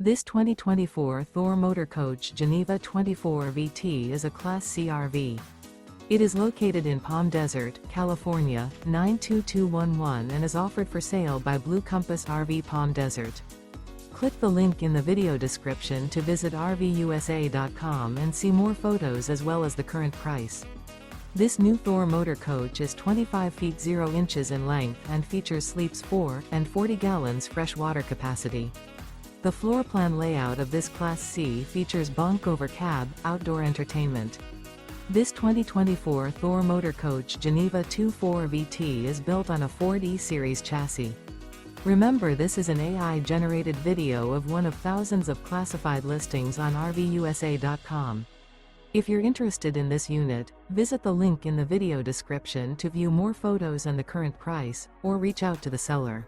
This 2024 Thor Motor Coach Geneva 24 VT is a Class C RV. It is located in Palm Desert, California, 92211 and is offered for sale by Blue Compass RV Palm Desert. Click the link in the video description to visit RVUSA.com and see more photos as well as the current price. This new Thor Motor Coach is 25 feet 0 inches in length and features sleeps 4 and 40 gallons fresh water capacity. The floor plan layout of this Class C features bunk over cab, outdoor entertainment. This 2024 Thor Motor Coach Geneva 24 VT is built on a Ford E-Series chassis. Remember, this is an AI-generated video of one of thousands of classified listings on RVUSA.com. If you're interested in this unit, visit the link in the video description to view more photos and the current price, or reach out to the seller.